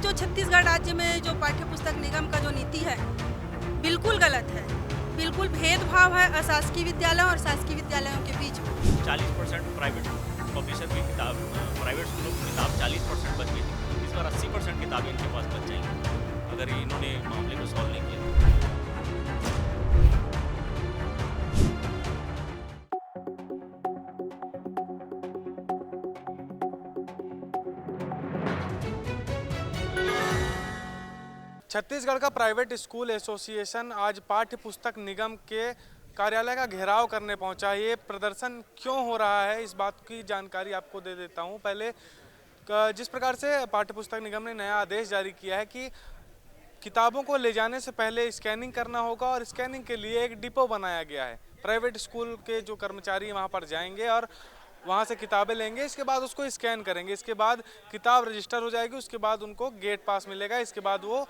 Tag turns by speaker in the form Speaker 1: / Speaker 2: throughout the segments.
Speaker 1: जो छत्तीसगढ़ राज्य में जो पाठ्य पुस्तक निगम का जो नीति है बिल्कुल गलत है। बिल्कुल भेदभाव है अशासकीय विद्यालयों और शासकीय विद्यालयों के बीच में।
Speaker 2: 40% प्राइवेट पब्लिशर की किताब, प्राइवेट स्कूलों की किताब 40% बच गई थी। इस बार 80% किताबें इनके पास बच जाएंगी अगर इन्होंने मामले को सॉल्व नहीं किया।
Speaker 3: छत्तीसगढ़ का प्राइवेट स्कूल एसोसिएशन आज पाठ्य पुस्तक निगम के कार्यालय का घेराव करने पहुंचा। ये प्रदर्शन क्यों हो रहा है इस बात की जानकारी आपको दे देता हूं। पहले जिस प्रकार से पाठ्य पुस्तक निगम ने नया आदेश जारी किया है कि किताबों को ले जाने से पहले स्कैनिंग करना होगा और स्कैनिंग के लिए एक डिपो बनाया गया है। प्राइवेट स्कूल के जो कर्मचारी वहाँ पर जाएंगे और वहाँ से किताबें लेंगे, इसके बाद उसको स्कैन करेंगे, इसके बाद किताब रजिस्टर हो जाएगी, उसके बाद उनको गेट पास मिलेगा, इसके बाद वो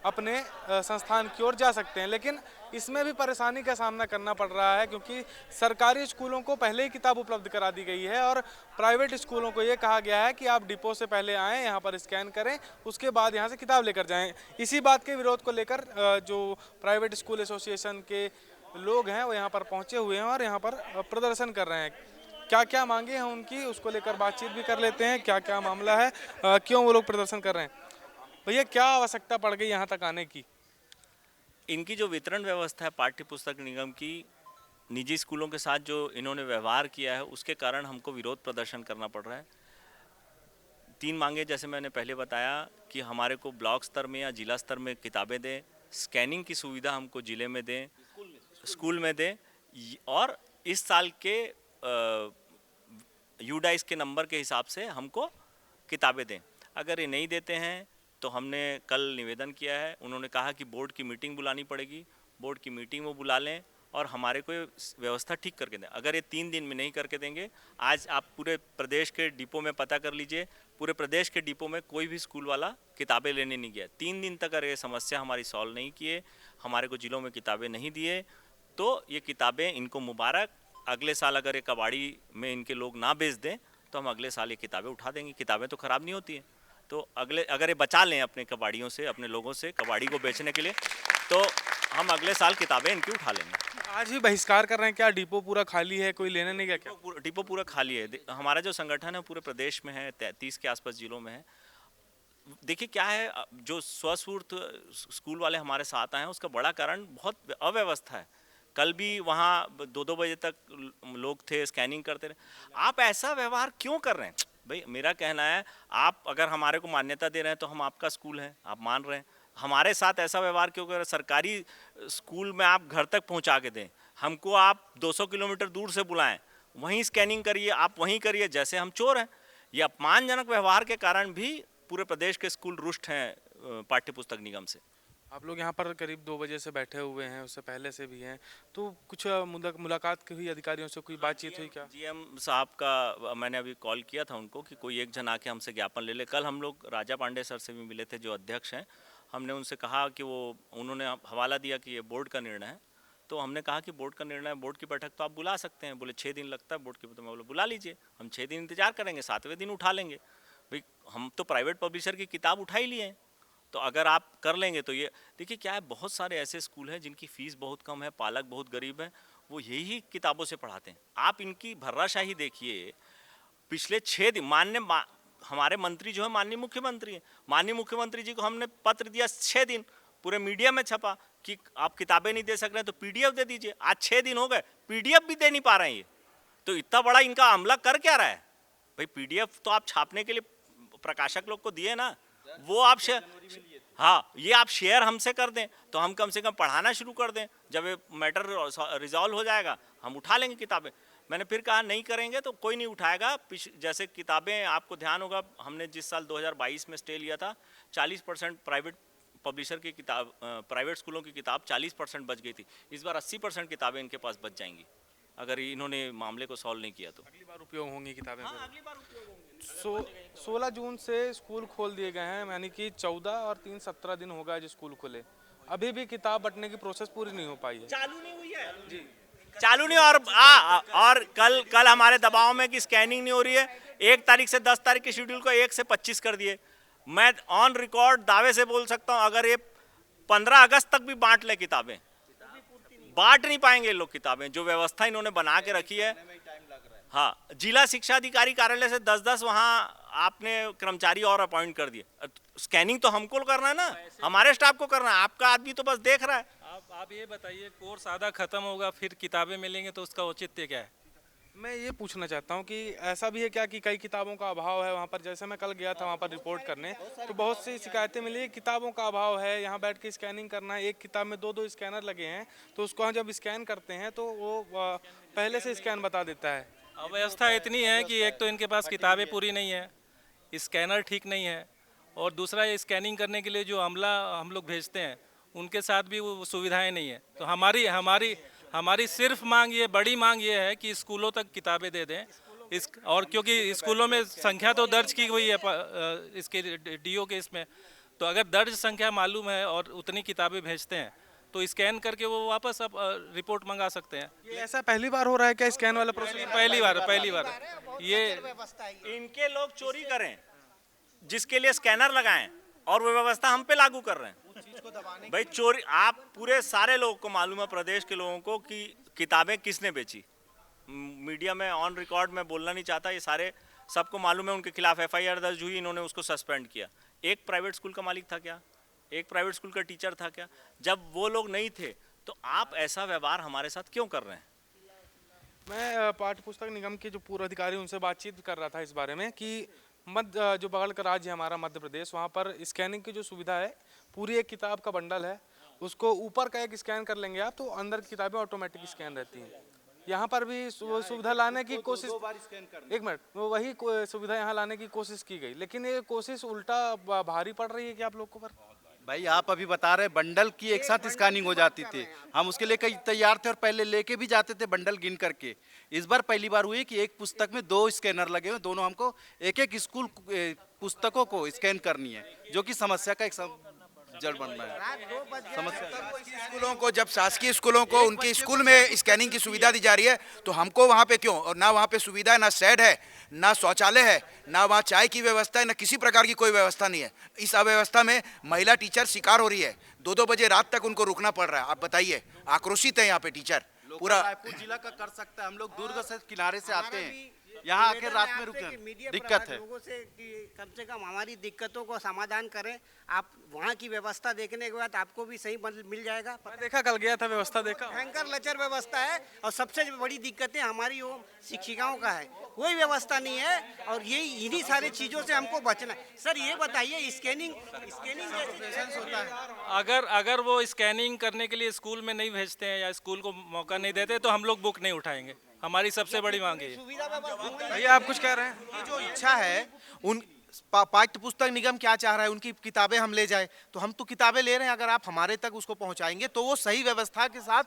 Speaker 3: अपने संस्थान की ओर जा सकते हैं। लेकिन इसमें भी परेशानी का सामना करना पड़ रहा है क्योंकि सरकारी स्कूलों को पहले ही किताब उपलब्ध करा दी गई है और प्राइवेट स्कूलों को ये कहा गया है कि आप डिपो से पहले आएँ, यहाँ पर स्कैन करें, उसके बाद यहाँ से किताब लेकर जाएं। इसी बात के विरोध को लेकर जो प्राइवेट स्कूल एसोसिएशन के लोग हैं वो यहाँ पर पहुँचे हुए हैं और यहाँ पर प्रदर्शन कर रहे हैं। क्या क्या मांगे हैं उनकी, उसको लेकर बातचीत भी कर लेते हैं। क्या क्या मामला है, क्यों वो लोग प्रदर्शन कर रहे हैं। भैया, क्या आवश्यकता पड़ गई यहाँ तक आने की?
Speaker 2: इनकी जो वितरण व्यवस्था है पाठ्य पुस्तक निगम की, निजी स्कूलों के साथ जो इन्होंने व्यवहार किया है उसके कारण हमको विरोध प्रदर्शन करना पड़ रहा है। 3 मांगे जैसे मैंने पहले बताया कि हमारे को ब्लॉक स्तर में या जिला स्तर में किताबें दें, स्कैनिंग की सुविधा हमको जिले में दें, स्कूल में दें, और इस साल के यूडाइस के नंबर के हिसाब से हमको किताबें दें। अगर ये नहीं देते हैं तो हमने कल निवेदन किया है। उन्होंने कहा कि बोर्ड की मीटिंग बुलानी पड़ेगी, बोर्ड की मीटिंग वो बुला लें और हमारे को व्यवस्था ठीक करके दें। अगर ये 3 दिन में नहीं करके देंगे, आज आप पूरे प्रदेश के डिपो में पता कर लीजिए, पूरे प्रदेश के डिपो में कोई भी स्कूल वाला किताबें लेने नहीं गया। 3 दिन तक अगर ये समस्या हमारी सॉल्व नहीं किए, हमारे को जिलों में किताबें नहीं दिए, तो ये किताबें इनको मुबारक। अगले साल अगर ये कबाड़ी में इनके लोग ना बेच दें तो हम अगले साल ये किताबें उठा देंगे। किताबें तो ख़राब नहीं होती हैं, तो अगर ये बचा लें अपने कबाड़ियों से, अपने लोगों से कबाड़ी को बेचने के लिए, तो हम अगले साल किताबें इनकी उठा लेंगे।
Speaker 3: आज भी बहिष्कार कर रहे हैं क्या? डिपो पूरा खाली है, कोई लेने नहीं गया क्या?
Speaker 2: डिपो पूरा खाली है। हमारा जो संगठन है पूरे प्रदेश में है, 33 के आसपास जिलों में है। देखिए क्या है, जो स्वस्फूर्त स्कूल वाले हमारे साथ आए हैं उसका बड़ा कारण बहुत अव्यवस्था है। कल भी वहाँ 2-2 बजे तक लोग थे, स्कैनिंग करते रहे। आप ऐसा व्यवहार क्यों कर रहे हैं? भाई मेरा कहना है, आप अगर हमारे को मान्यता दे रहे हैं तो हम आपका स्कूल है, आप मान रहे हैं, हमारे साथ ऐसा व्यवहार क्यों कर रहे हैं? सरकारी स्कूल में आप घर तक पहुंचा के दें, हमको आप 200 किलोमीटर दूर से बुलाएं, वहीं स्कैनिंग करिए, आप वहीं करिए, जैसे हम चोर हैं। ये अपमानजनक व्यवहार के कारण भी पूरे प्रदेश के स्कूल रुष्ट हैं पाठ्य पुस्तक निगम से।
Speaker 3: आप लोग यहाँ पर करीब 2 बजे से बैठे हुए हैं, उससे पहले से भी हैं, तो कुछ मुलाकात हुई अधिकारियों से, कोई बातचीत हुई क्या?
Speaker 2: जीएम साहब का मैंने अभी कॉल किया था उनको कि कोई एक जन आके हमसे ज्ञापन ले ले। कल हम लोग राजा पांडे सर से भी मिले थे, जो अध्यक्ष हैं। हमने उनसे कहा कि उन्होंने हवाला दिया कि ये बोर्ड का निर्णय है, तो हमने कहा कि बोर्ड का निर्णय, बोर्ड की बैठक तो आप बुला सकते हैं। बोले 6 दिन लगता है बोर्ड की, तो मैं बोला बुला लीजिए, हम 6 दिन इंतजार करेंगे, 7वें दिन उठा लेंगे। भाई हम तो प्राइवेट पब्लिशर की किताब उठा ही लिए हैं, तो अगर आप कर लेंगे तो ये देखिए क्या है, बहुत सारे ऐसे स्कूल हैं जिनकी फ़ीस बहुत कम है, पालक बहुत गरीब है, वो यही किताबों से पढ़ाते हैं। आप इनकी भर्राशाही देखिए। पिछले 6 दिन हमारे मंत्री जो है माननीय मुख्यमंत्री हैं, माननीय मुख्यमंत्री जी को हमने पत्र दिया, 6 दिन पूरे मीडिया में छपा कि आप किताबें नहीं दे सक रहे हैं तो पीडीएफ दे दीजिए। आज 6 दिन हो गए, पीडीएफ भी दे नहीं पा रहे हैं। ये तो इतना बड़ा इनका हमला कर क्या रहा है? भाई पीडीएफ तो आप छापने के लिए प्रकाशक लोग को दिए ना, वो आप हाँ, ये आप शेयर हमसे कर दें तो हम कम से कम पढ़ाना शुरू कर दें। जब ये मैटर रिजॉल्व हो जाएगा हम उठा लेंगे किताबें। मैंने फिर कहा नहीं करेंगे तो कोई नहीं उठाएगा। जैसे किताबें, आपको ध्यान होगा, हमने जिस साल 2022 में स्टे लिया था, 40% प्राइवेट पब्लिशर की किताब, प्राइवेट स्कूलों की किताब 40% बच गई थी। इस बार 80% किताबें इनके पास बच जाएंगी अगर इन्होंने मामले को सॉल्व नहीं किया तो।
Speaker 3: अगली बार उपयोग होंगी किताबें?
Speaker 2: हाँ, अगली बार उपयोग होंगी।
Speaker 3: 16 जून से स्कूल खोल दिए गए हैं, यानी कि 14 और 3 17 दिन हो गया जो स्कूल खुले। अभी भी किताब बंटने की प्रोसेस पूरी नहीं हो पाई है,
Speaker 2: चालू नहीं हुई है जी, चालू नहीं। और कल हमारे दबाव में कि स्कैनिंग नहीं हो रही है। 1 तारीख से 10 तारीख के शेड्यूल को 1 से 25 कर दिए। मैं ऑन रिकॉर्ड दावे से बोल सकता हूं, अगर ये 15 अगस्त तक भी बांट ले किताबें, बांट नहीं पाएंगे ये लोग किताबें। जो व्यवस्था इन्होंने बना के रखी है। हाँ, जिला शिक्षा अधिकारी कार्यालय से 10-10 वहाँ आपने कर्मचारी और अपॉइंट कर दिए। स्कैनिंग तो हमको करना है ना, हमारे स्टाफ को करना है, आपका आदमी तो बस देख रहा है।
Speaker 4: आप ये बताइए, कोर्स आधा खत्म होगा फिर किताबें मिलेंगे तो उसका औचित्य क्या है?
Speaker 3: मैं ये पूछना चाहता हूँ कि ऐसा भी है क्या कि कई किताबों का अभाव है वहाँ पर? जैसे मैं कल गया था वहाँ पर रिपोर्ट करने, तो बहुत सी शिकायतें मिली, किताबों का अभाव है, यहाँ बैठ के स्कैनिंग करना है, एक किताब में 2-2 स्कैनर लगे हैं, तो उसको हम जब स्कैन करते हैं तो वो पहले से स्कैन बता देता है।
Speaker 4: अव्यवस्था इतनी है कि एक तो इनके पास किताबें पूरी नहीं है, स्कैनर ठीक नहीं है, और दूसरा ये स्कैनिंग करने के लिए जो अमला हम लोग भेजते हैं उनके साथ भी वो सुविधाएं नहीं है। तो हमारी सिर्फ मांग ये, बड़ी मांग ये है कि स्कूलों तक किताबें दे दें और क्योंकि स्कूलों में संख्या तो दर्ज की हुई है इसके डीओ के इसमें, तो अगर दर्ज संख्या मालूम है और उतनी किताबें भेजते हैं तो स्कैन करके वो वापस अब रिपोर्ट मंगा सकते हैं।
Speaker 3: ये ऐसा पहली बार हो रहा है क्या स्कैन वाला प्रोसेस?
Speaker 4: पहली बार ये
Speaker 2: इनके लोग चोरी करें जिसके लिए स्कैनर लगाएं और वो व्यवस्था हम पे लागू कर रहे हैं। भाई चोरी, आप पूरे सारे लोगों को मालूम है, प्रदेश के लोगों को, कि किताबें किसने बेची। मीडिया में ऑन रिकॉर्ड मैं बोलना नहीं चाहता, ये सारे सबको मालूम है। उनके खिलाफ FIR दर्ज हुई, इन्होंने उसको सस्पेंड किया। एक प्राइवेट स्कूल का मालिक था क्या? एक प्राइवेट स्कूल का टीचर था क्या? जब वो लोग नहीं थे तो आप ऐसा व्यवहार हमारे साथ क्यों कर रहे हैं?
Speaker 3: मैं पाठ्य पुस्तक निगम के जो पूर्व अधिकारी उनसे बातचीत कर रहा था इस बारे में कि जो बगल का राज्य है हमारा मध्य प्रदेश, वहाँ पर स्कैनिंग की जो सुविधा है, पूरी एक किताब का बंडल है, उसको ऊपर का एक स्कैन कर लेंगे आप तो अंदर की किताबें ऑटोमेटिक स्कैन रहती हैं। यहाँ पर भी सुविधा लाने की कोशिश, एक मिनट, वही सुविधा यहाँ लाने की कोशिश की गई, लेकिन ये कोशिश उल्टा भारी पड़ रही है कि आप लोग को पर?
Speaker 5: भाई आप अभी बता रहे बंडल की एक साथ स्कैनिंग हो जाती थी, हम उसके लिए कई तैयार थे और पहले लेके भी जाते थे बंडल गिन करके। इस बार पहली बार हुई कि एक पुस्तक में 2 स्कैनर लगे हुए, दोनों हमको एक स्कूल पुस्तकों को स्कैन करनी है, जो कि समस्या का एक जड़ बन रहा है। समस्या
Speaker 6: स्कूलों को, जब शासकीय स्कूलों को उनके स्कूल में स्कैनिंग की सुविधा दी जा रही है तो हमको वहाँ पे क्यों? और ना वहाँ पे सुविधा है, ना शेड है, ना शौचालय है, ना वहाँ चाय की व्यवस्था है, ना किसी प्रकार की कोई व्यवस्था नहीं है। इस अव्यवस्था में महिला टीचर शिकार हो रही है, 2-2 बजे रात तक उनको रुकना पड़ रहा है। आप बताइए, आक्रोशित है यहाँ पे टीचर पूरा।
Speaker 5: रायपुर जिला का कर सकता है, हम लोग दुर्ग से किनारे से आते हैं, यहाँ आके रात में रुके, दिक्कत है
Speaker 7: लोगों से कम से कम हमारी दिक्कतों को समाधान करें। आप वहाँ की व्यवस्था देखने के बाद आपको भी सही मिल जाएगा।
Speaker 3: मैं देखा, कल गया था, व्यवस्था देखा,
Speaker 7: भयंकर लचर व्यवस्था है और सबसे बड़ी दिक्कतें हमारी वो शिक्षिकाओं का है, कोई व्यवस्था नहीं है और ये इन्हीं सारी चीज़ों से हमको बचना है। सर ये बताइए, स्कैनिंग जैसे होता है,
Speaker 4: अगर वो स्कैनिंग करने के लिए स्कूल में नहीं भेजते हैं या स्कूल को मौका नहीं देते तो हम लोग बुक नहीं उठाएंगे। हमारी सबसे बड़ी मांग है।
Speaker 3: भैया आप कुछ कह रहे हैं?
Speaker 8: ये जो इच्छा है उन पाठ्य पुस्तक निगम क्या चाह रहा है, उनकी किताबें हम ले जाए, तो हम तो किताबें ले रहे हैं, अगर आप हमारे तक उसको पहुंचाएंगे तो वो सही व्यवस्था के साथ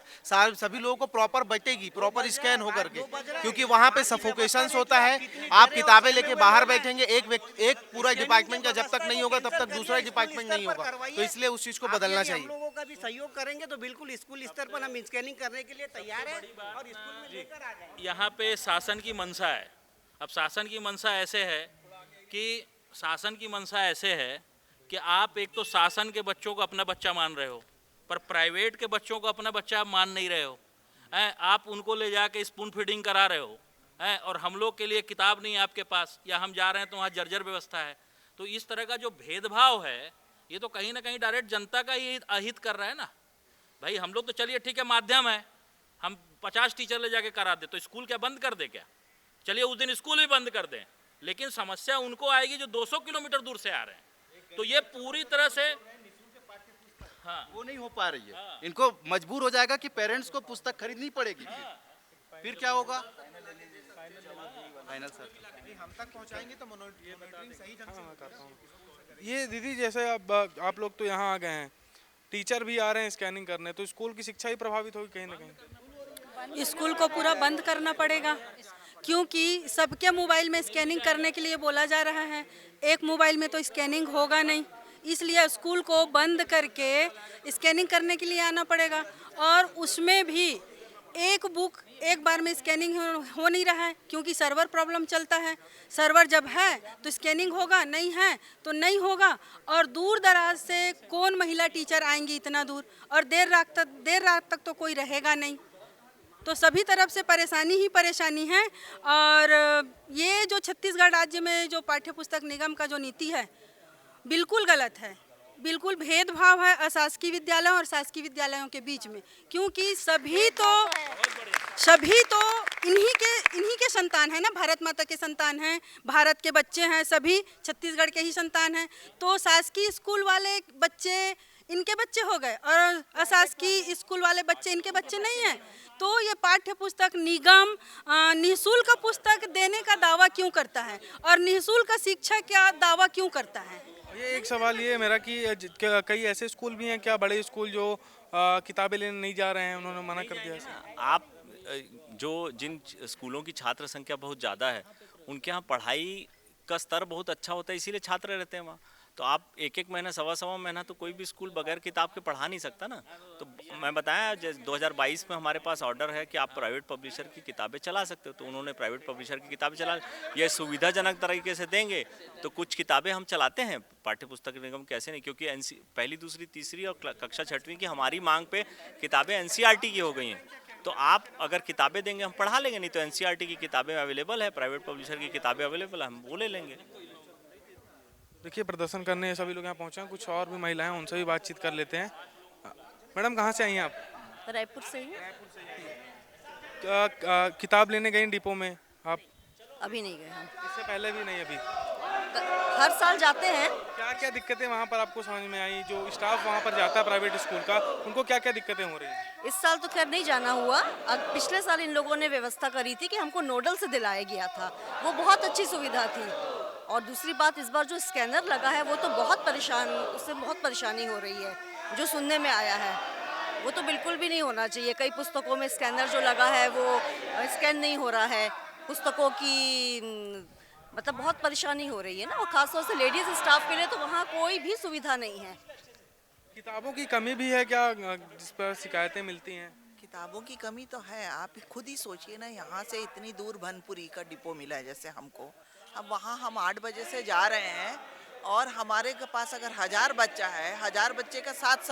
Speaker 8: सभी लोगों को प्रॉपर बटेगी, प्रॉपर स्कैन हो करके, क्योंकि वहाँ पे सफोकेशंस होता है। आप किताबें लेके बाहर बैठेंगे, एक पूरा डिपार्टमेंट का जब तक नहीं होगा तब तक दूसरा डिपार्टमेंट नहीं होगा, तो इसलिए उस चीज को बदलना चाहिए।
Speaker 7: हम लोगों का भी सहयोग करेंगे तो बिल्कुल स्कूल स्तर पर हम स्कैनिंग करने के लिए तैयार है और स्कूल में लेकर आ जाएंगे।
Speaker 9: यहाँ पे शासन की मंशा है। अब शासन की मंशा ऐसे है कि आप एक तो शासन के बच्चों को अपना बच्चा मान रहे हो, पर प्राइवेट के बच्चों को अपना बच्चा मान नहीं रहे हो। आप उनको ले जाके स्पून फीडिंग करा रहे हो, और हम लोग के लिए किताब नहीं है आपके पास, या हम जा रहे हैं तो वहाँ जर्जर व्यवस्था है। तो इस तरह का जो भेदभाव है ये तो कहीं ना कहीं डायरेक्ट जनता का ही अहित कर रहा है ना। भाई हम लोग तो चलिए ठीक है, माध्यम है, हम 50 टीचर ले जाके करा दे तो स्कूल क्या बंद कर दे क्या? चलिए उस दिन स्कूल भी बंद कर दें, लेकिन समस्या उनको आएगी जो 200 किलोमीटर दूर से आ रहे हैं। तो ये पूरी तरह से
Speaker 5: वो नहीं हो पा रही है। इनको मजबूर हो जाएगा कि पेरेंट्स को पुस्तक खरीदनी पड़ेगी, फिर क्या होगा? फाइनल सर
Speaker 8: हम तक पहुंचाएंगे तो मॉनिटरिंग सही ढंग से करता हूं।
Speaker 3: ये दीदी, जैसे अब आप लोग तो यहाँ आ गए हैं, टीचर भी आ रहे हैं स्कैनिंग करने, तो स्कूल की शिक्षा ही प्रभावित होगी कहीं ना कहीं।
Speaker 1: स्कूल को पूरा बंद करना पड़ेगा, क्योंकि सबके मोबाइल में स्कैनिंग करने के लिए बोला जा रहा है, एक मोबाइल में तो स्कैनिंग होगा नहीं, इसलिए स्कूल को बंद करके स्कैनिंग करने के लिए आना पड़ेगा। और उसमें भी एक बुक एक बार में स्कैनिंग हो नहीं रहा है, क्योंकि सर्वर प्रॉब्लम चलता है। सर्वर जब है तो स्कैनिंग होगा, नहीं है तो नहीं होगा। और दूर दराज से कौन महिला टीचर आएंगी इतना दूर, और देर रात तक तो कोई रहेगा नहीं। तो सभी तरफ से परेशानी ही परेशानी है। और ये जो छत्तीसगढ़ राज्य में जो पाठ्य पुस्तक निगम का जो नीति है बिल्कुल गलत है। बिल्कुल भेदभाव है अशासकीय विद्यालयों और शासकीय विद्यालयों के बीच में, क्योंकि सभी तो इन्हीं के संतान है ना, भारत माता के संतान हैं, भारत के बच्चे हैं, सभी छत्तीसगढ़ के ही संतान हैं। तो शासकीय स्कूल वाले बच्चे इनके बच्चे हो गए और अशासकीय स्कूल वाले बच्चे इनके बच्चे नहीं हैं। तो ये पाठ्य पुस्तक निगम निःशुल्क पुस्तक देने का दावा क्यों करता है और निःशुल्क शिक्षा का दावा क्यों करता है?
Speaker 3: ये एक सवाल ये है मेरा कि कई ऐसे स्कूल भी हैं क्या, बड़े स्कूल जो किताबें लेने नहीं जा रहे हैं, उन्होंने मना कर दिया है?
Speaker 2: आप जिन स्कूलों की छात्र संख्या बहुत ज़्यादा है उनके यहाँ पढ़ाई का स्तर बहुत अच्छा होता है, इसीलिए छात्र रहते हैं वहाँ। तो आप एक महीना सवा महीना तो कोई भी स्कूल बगैर किताब के पढ़ा नहीं सकता ना। तो मैं बताया 2022 में हमारे पास ऑर्डर है कि आप प्राइवेट पब्लिशर की किताबें चला सकते हो, तो उन्होंने प्राइवेट पब्लिशर की किताबें चला। ये सुविधाजनक तरीके से देंगे तो कुछ किताबें हम चलाते हैं, पाठ्य पुस्तक निगम कैसे नहीं, क्योंकि पहली दूसरी तीसरी और कक्षा 6वीं की हमारी मांग पे किताबें NCERT की हो गई हैं। तो आप अगर किताबें देंगे हम पढ़ा लेंगे, नहीं तो NCERT की किताबें अवेलेबल है, प्राइवेट पब्लिशर की किताबें अवेलेबल है, हम वो ले लेंगे।
Speaker 3: देखिए प्रदर्शन करने सभी लोग यहाँ पहुँचे हैं, कुछ और भी महिलाएं उनसे भी बातचीत कर लेते हैं। मैडम कहाँ से आई हैं आप?
Speaker 10: रायपुर से ही।
Speaker 3: किताब लेने गई डिपो में आप?
Speaker 10: अभी नहीं गए हम।
Speaker 3: इससे पहले भी नहीं? अभी
Speaker 10: हर साल जाते हैं।
Speaker 3: क्या क्या दिक्कतें वहाँ पर आपको समझ में आई? जो स्टाफ वहाँ पर जाता है प्राइवेट स्कूल का, उनको क्या क्या दिक्कतें हो रही हैं?
Speaker 10: इस साल तो खैर नहीं जाना हुआ। पिछले साल इन लोगों ने व्यवस्था करी थी कि हमको नोडल से दिलाया गया था, वो बहुत अच्छी सुविधा थी। और दूसरी बात, इस बार जो स्कैनर लगा है वो तो उससे बहुत परेशानी हो रही है, जो सुनने में आया है। वो तो बिल्कुल भी नहीं होना चाहिए। कई पुस्तकों में स्कैनर जो लगा है वो स्कैन नहीं हो रहा है, पुस्तकों की मतलब बहुत परेशानी हो रही है ना, वो खासतौर से लेडीज स्टाफ के लिए तो वहाँ कोई भी सुविधा नहीं है।
Speaker 3: किताबों की कमी भी है क्या, जिस पर शिकायतें मिलती हैं?
Speaker 11: किताबों की कमी तो है। आप खुद ही सोचिए ना, यहाँ से इतनी दूर भनपुरी का डिपो मिला है जैसे हमको, अब वहाँ हम 8 बजे से जा रहे हैं और हमारे के पास अगर 1000 बच्चा है, 1000 बच्चे का 7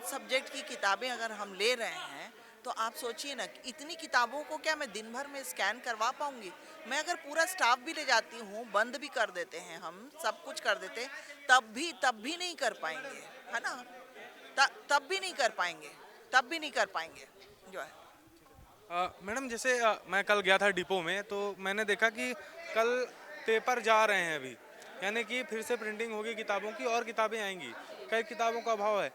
Speaker 11: सब्जेक्ट की किताबें अगर हम ले रहे हैं, तो आप सोचिए ना इतनी किताबों को क्या मैं दिन भर में स्कैन करवा पाऊंगी? मैं अगर पूरा स्टाफ भी ले जाती हूँ, बंद भी कर देते हैं, हम सब कुछ कर देते हैं, तब भी नहीं कर पाएंगे, है ना? तब भी नहीं कर पाएंगे जो है।
Speaker 3: मैडम जैसे मैं कल गया था डिपो में, तो मैंने देखा कि कल पेपर जा रहे हैं अभी, यानी कि फिर से प्रिंटिंग होगी किताबों की और किताबें आएंगी। कई किताबों का अभाव है,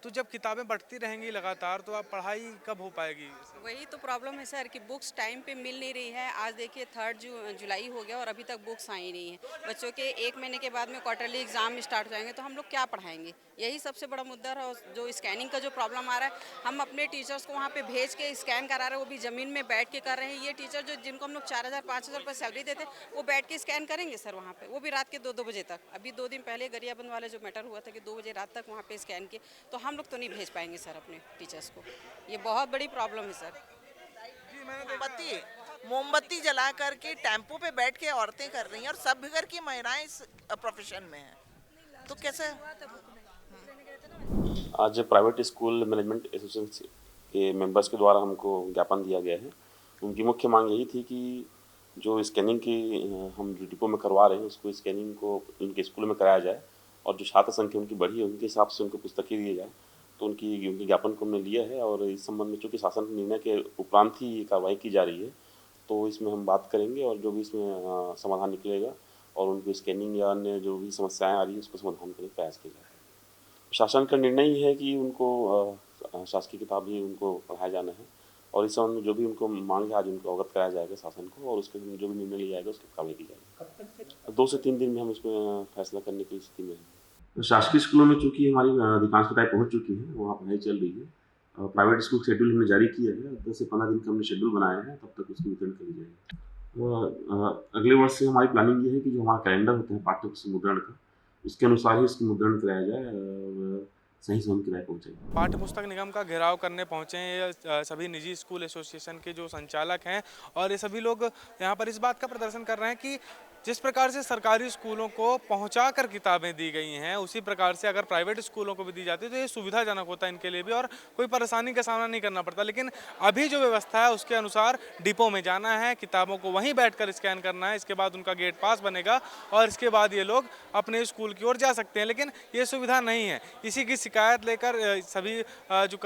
Speaker 3: तो जब किताबें बढ़ती रहेंगी लगातार तो आप पढ़ाई कब हो पाएगी?
Speaker 12: वही तो प्रॉब्लम है सर कि बुक्स टाइम पे मिल नहीं रही है। आज देखिए 3 जुलाई हो गया और अभी तक बुक्स आई नहीं है। बच्चों के 1 महीने के बाद में क्वार्टरली एग्जाम स्टार्ट हो जाएंगे, तो हम लोग क्या पढ़ाएंगे? यही सबसे बड़ा मुद्दा है। और जो स्कैनिंग का जो प्रॉब्लम आ रहा है, हम अपने टीचर्स को वहाँ पे भेज के स्कैन करा रहे हैं, वो भी ज़मीन में बैठ के कर रहे हैं। ये टीचर जिनको हम लोग 4000-5000 रुपये सैलरी देते, वो बैठ के स्कैन करेंगे सर वहाँ पे, वो भी रात के 2-2 बजे तक। अभी 2 दिन पहले गरियाबंद वाले जो मैटर हुआ था कि 2 बजे रात तक वहाँ पे स्कैन किए, तो हम लोग तो नहीं भेज पाएंगे सर अपने टीचर्स को। ये बहुत बड़ी प्रॉब्लम है सर।
Speaker 11: मोमबत्ती जला करके टेम्पो पे बैठ के औरतें कर रही हैं और सब घर की महिलाएं इस प्रोफेशन में हैं, तो कैसे?
Speaker 13: आज प्राइवेट स्कूल मैनेजमेंट एसोसिएशन के मेंबर्स के द्वारा हमको ज्ञापन दिया गया है। उनकी मुख्य मांग यही थी कि जो स्कैनिंग की हम जो डिपो में करवा रहे हैं, उसको स्कैनिंग को उनके स्कूल में कराया जाए और जो छात्र संख्या उनकी बढ़ी है उनके हिसाब से उनको पुस्तकें दिए जाए। तो उनकी ज्ञापन को हमने लिया है और इस संबंध में चूँकि शासन निर्णय के उपरांत ही ये कार्रवाई की जा रही है, तो इसमें हम बात करेंगे और जो भी इसमें समाधान निकलेगा और उनको स्कैनिंग या अन्य जो भी समस्याएं आ रही है उसको समाधान करने का प्रयास किया जाए। शासन का निर्णय ही है कि उनको शासकीय किताब ही उनको पढ़ाया जाना है और इस संबंध में जो भी उनको मांग है आज उनको अवगत कराया जाएगा शासन को और उसके जो भी निर्णय लिया जाएगा उसकी कार्रवाई की जाएगी। 2 से 3 दिन में हम इसमें फैसला करने की स्थिति में हैं। शासकीय स्कूलों में चूँकि हमारी अधिकांश किताबें पहुँच चुकी हैं, वहाँ पढ़ाई चल रही है। प्राइवेट स्कूल शेड्यूल हमने जारी किया है, 10 से 15 दिन का हमने शेड्यूल बनाया है, तब तक उसकी वितरण करी जाएगी। अगले वर्ष से हमारी प्लानिंग ये है कि जो हमारा कैलेंडर होता है पाठ्य पुस्तक मुद्रण का, उसके अनुसार ही इसकी मुद्रण कराया जाए। सही से उनके लायक पहुँचाई।
Speaker 3: पाठ्य पुस्तक निगम का घेराव करने पहुंचे हैं ये सभी निजी स्कूल एसोसिएशन के जो संचालक हैं, और ये सभी लोग यहाँ पर इस बात का प्रदर्शन कर रहे हैं कि जिस प्रकार से सरकारी स्कूलों को पहुंचाकर किताबें दी गई हैं, उसी प्रकार से अगर प्राइवेट स्कूलों को भी दी जाती है तो ये सुविधाजनक होता है इनके लिए भी, और कोई परेशानी का सामना नहीं करना पड़ता। लेकिन अभी जो व्यवस्था है उसके अनुसार डिपो में जाना है, किताबों को वहीं बैठकर स्कैन करना है, इसके बाद उनका गेट पास बनेगा और इसके बाद ये लोग अपने स्कूल की ओर जा सकते हैं। लेकिन ये सुविधा नहीं है। इसी की शिकायत लेकर सभी जो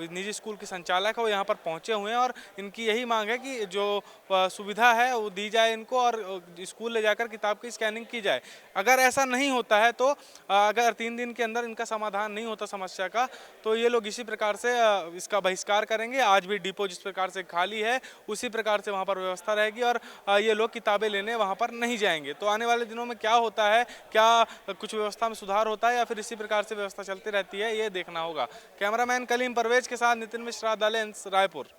Speaker 3: निजी स्कूल के संचालक है वो यहाँ पर पहुँचे हुए हैं, और इनकी यही मांग है कि जो सुविधा है वो दी जाए इनको, और स्कूल ले जाकर किताब की स्कैनिंग की जाए। अगर ऐसा नहीं होता है तो अगर 3 दिन के अंदर इनका समाधान नहीं होता समस्या का, तो ये लोग इसी प्रकार से इसका बहिष्कार करेंगे। आज भी डिपो जिस प्रकार से खाली है उसी प्रकार से वहाँ पर व्यवस्था रहेगी, और ये लोग किताबें लेने वहाँ पर नहीं जाएंगे। तो आने वाले दिनों में क्या होता है, क्या कुछ व्यवस्था में सुधार होता है या फिर इसी प्रकार से व्यवस्था चलती रहती है, ये देखना होगा। कैमरामैन कलीम परवेज के साथ नितिन मिश्रा, द लेंस, रायपुर।